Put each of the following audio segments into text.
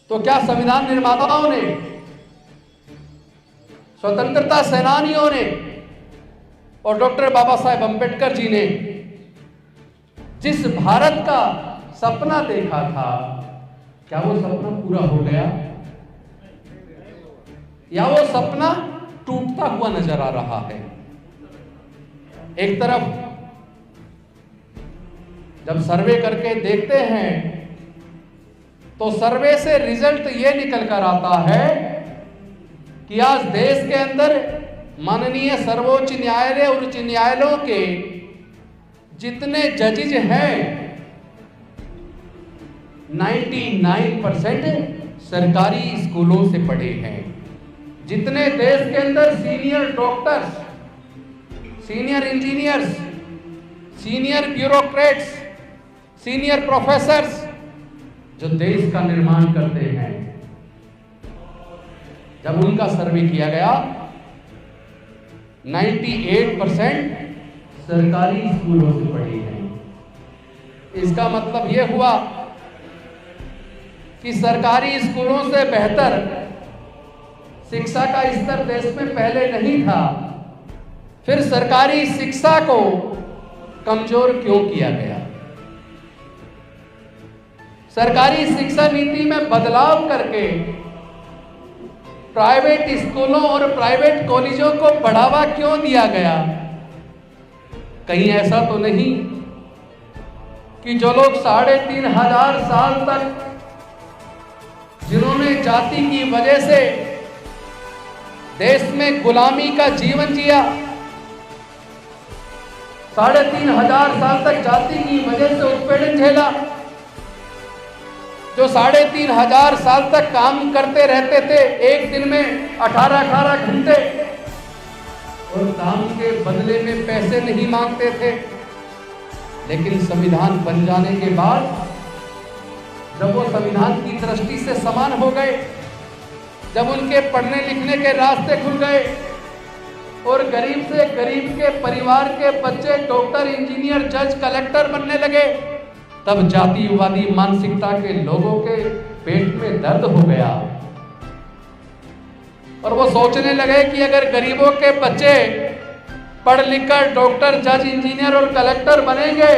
तो क्या संविधान निर्माताओं ने, स्वतंत्रता सेनानियों ने और डॉक्टर बाबा साहेब अंबेडकर जी ने जिस भारत का सपना देखा था, क्या वो सपना पूरा हो गया या वो सपना टूटता हुआ नजर आ रहा है? एक तरफ जब सर्वे करके देखते हैं तो सर्वे से रिजल्ट ये निकल कर आता है कि आज देश के अंदर माननीय सर्वोच्च न्यायालय और उच्च न्यायालयों के जितने जजेज हैं 99% सरकारी स्कूलों से पढ़े हैं। जितने देश के अंदर senior doctors, senior engineers, senior bureaucrats, senior professors जो देश का निर्माण करते हैं, जब उनका सर्वे किया गया 98% सरकारी स्कूलों से पढ़े हैं। इसका मतलब यह हुआ कि सरकारी स्कूलों से बेहतर शिक्षा का स्तर देश में पहले नहीं था। फिर सरकारी शिक्षा को कमजोर क्यों किया गया? सरकारी शिक्षा नीति में बदलाव करके प्राइवेट स्कूलों और प्राइवेट कॉलेजों को बढ़ावा क्यों दिया गया? कहीं ऐसा तो नहीं कि जो लोग 3500 साल तक जिन्होंने जाति की वजह से देश में गुलामी का जीवन जिया, 3500 साल तक जाति की वजह से उत्पीड़न झेला, जो 3500 साल तक काम करते रहते थे एक दिन में 18-18 घंटे और काम के बदले में पैसे नहीं मांगते थे, लेकिन संविधान बन जाने के बाद जब वो संविधान की दृष्टि से समान हो गए, जब उनके पढ़ने लिखने के रास्ते खुल गए और गरीब से गरीब के परिवार के बच्चे डॉक्टर, इंजीनियर, जज, कलेक्टर बनने लगे, तब जातिवादी मानसिकता के लोगों के पेट में दर्द हो गया और वो सोचने लगे कि अगर गरीबों के बच्चे पढ़ लिखकर डॉक्टर, जज, इंजीनियर और कलेक्टर बनेंगे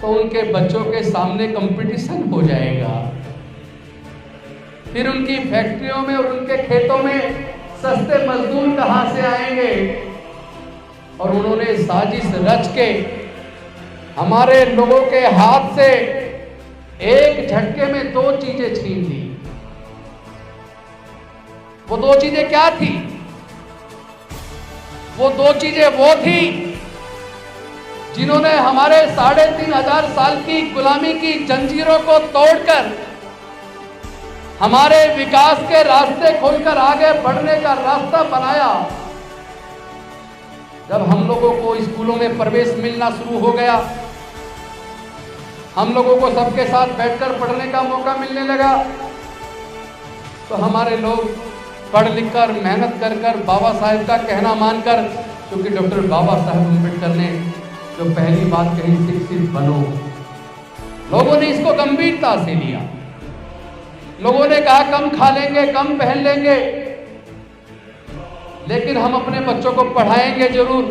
तो उनके बच्चों के सामने कंपटीशन हो जाएगा। फिर उनकी फैक्ट्रियों में और उनके खेतों में सस्ते मजदूर कहां से आएंगे? और उन्होंने साजिश रच के हमारे लोगों के हाथ से एक झटके में 2 चीजें छीन ली। वो 2 चीजें क्या थी? वो 2 चीजें वो थी जिन्होंने हमारे 3500 साल की गुलामी की जंजीरों को तोड़कर हमारे विकास के रास्ते खोलकर आगे बढ़ने का रास्ता बनाया। जब हम लोगों को स्कूलों में प्रवेश मिलना शुरू हो गया, हम लोगों को सबके साथ बैठकर पढ़ने का मौका मिलने लगा, तो हमारे लोग पढ़ लिख कर, मेहनत कर कर, बाबा साहेब का कहना मानकर, क्योंकि डॉक्टर बाबा साहेब अंबेडकर ने जो पहली बात कही, शिक्षित बनो, लोगों ने इसको गंभीरता से लिया। लोगों ने कहा कम खा लेंगे, कम पहन लेंगे, लेकिन हम अपने बच्चों को पढ़ाएंगे जरूर।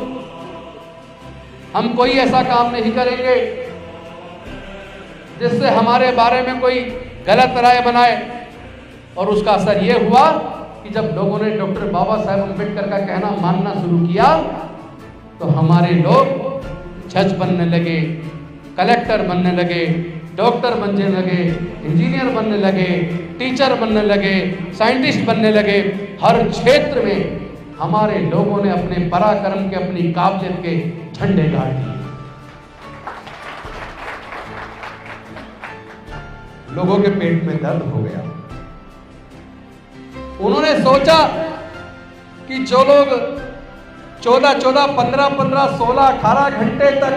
हम कोई ऐसा काम नहीं करेंगे जिससे हमारे बारे में कोई गलत राय बनाए। और उसका असर यह हुआ कि जब लोगों ने डॉक्टर बाबा साहेब अंबेडकर का कहना मानना शुरू किया तो हमारे लोग जज बनने लगे, कलेक्टर बनने लगे, डॉक्टर बनने लगे, इंजीनियर बनने लगे, टीचर बनने लगे, साइंटिस्ट बनने लगे। हर क्षेत्र में हमारे लोगों ने अपने पराक्रम के, अपनी काबिलियत के झंडे गाड़ दिए। लोगों के पेट में दर्द हो गया। उन्होंने सोचा कि जो लोग 14-14, 15-15, 16, 18 घंटे तक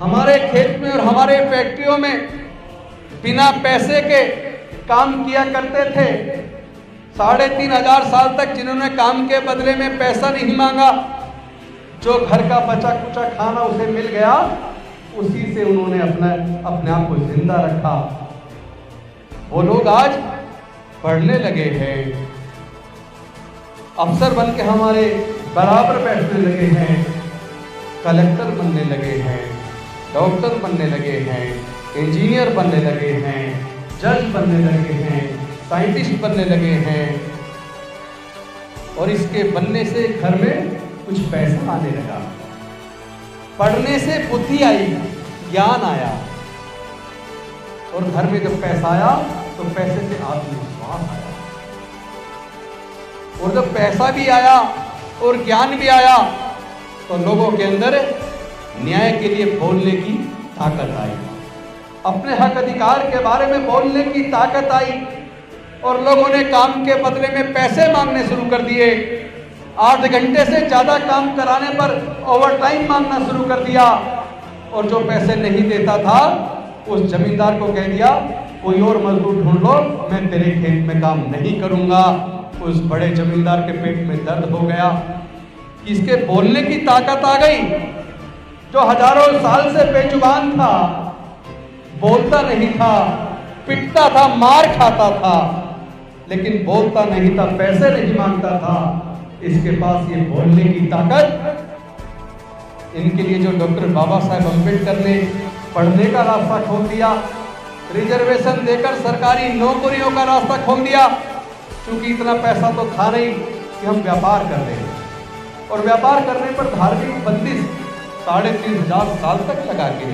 हमारे खेत में और हमारे फैक्ट्रियों में बिना पैसे के काम किया करते थे, 3500 साल तक जिन्होंने काम के बदले में पैसा नहीं मांगा, जो घर का बचा कुचा खाना उसे मिल गया, उसी से उन्होंने अपने आप को जिंदा रखा। वो लोग आज पढ़ने लगे हैं, अफसर बन के हमारे बराबर बैठने लगे हैं, कलेक्टर बनने लगे हैं, डॉक्टर बनने लगे हैं, इंजीनियर बनने लगे हैं, जज बनने लगे हैं, साइंटिस्ट बनने लगे हैं। और इसके बनने से घर में कुछ पैसा आने लगा, पढ़ने से बुद्धि आई, ज्ञान आया, और घर में जब पैसा आया तो पैसे से आत्मविश्वास आया, और जब पैसा भी आया और ज्ञान भी आया तो लोगों के अंदर न्याय के लिए बोलने की ताकत आई, अपने हक अधिकार के बारे में बोलने की ताकत आई, और लोगों ने काम के बदले में पैसे मांगने शुरू कर दिए। 8 घंटे से ज्यादा काम कराने पर ओवर टाइम मांगना शुरू कर दिया, और जो पैसे नहीं देता था उस जमींदार को कह दिया कोई और मजदूर ढूंढ लो, मैं तेरे खेत में काम नहीं करूंगा। उस बड़े जमींदार के पेट में दर्द हो गया, इसके बोलने की ताकत आ गई। जो हजारों साल से बेजुबान था, बोलता नहीं था, पिटता था, मार खाता था, लेकिन बोलता नहीं था, पैसे नहीं मांगता था, इसके पास ये बोलने की ताकत। इनके लिए जो डॉक्टर बाबा साहेब अम्बेडकर ने पढ़ने का रास्ता खोल दिया, रिजर्वेशन देकर सरकारी नौकरियों का रास्ता खोल दिया, क्योंकि इतना पैसा तो था नहीं कि हम व्यापार कर रहे हैं, और व्यापार करने पर धार्मिक बंदिश 3500 साल तक लगा के